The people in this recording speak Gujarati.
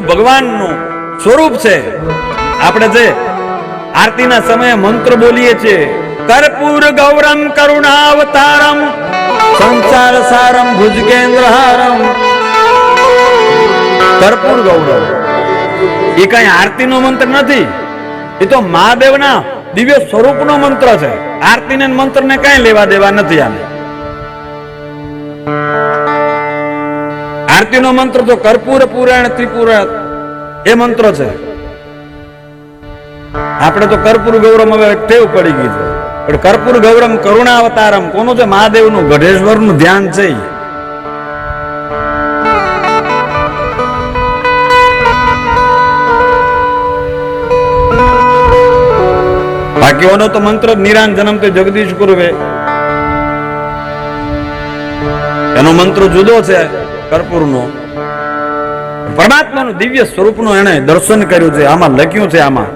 એવું ભગવાનનું સ્વરૂપ છે. આપણે જે આરતીના સમયે મંત્ર બોલીએ છીએ, કર્પૂર ગૌરમ કરુણાવતારમ સંસાર સારમ ભુજગેન્દ્રહારમ. કર્પૂર ગૌરમ એ કઈ આરતીનો મંત્ર નથી, એ તો મહાદેવના દિવ્ય સ્વરૂપનો મંત્ર છે. આરતીને મંત્રને કઈ લેવા દેવા નથી. આને આરતીનો મંત્ર તો કર્પૂર પુરાણ ત્રિપુર એ મંત્ર છે. આપણે તો કર્પૂર ગૌરમ હવે ટેવ પડી ગઈ છે. પણ કર્પૂર ગૌરમ કરુણાવતારમ કોનું છે? મહાદેવનું, ગઢેશ્વરનું ધ્યાન છે. બાકીઓનો તો મંત્ર નિરાંજનમ તે જગદીશ ગુરુવે, એનો મંત્ર જુદો છે કર્પૂરનો. પરમાત્માનું દિવ્ય સ્વરૂપનું એને દર્શન કર્યું છે. આમાં લખ્યું છે, આમાં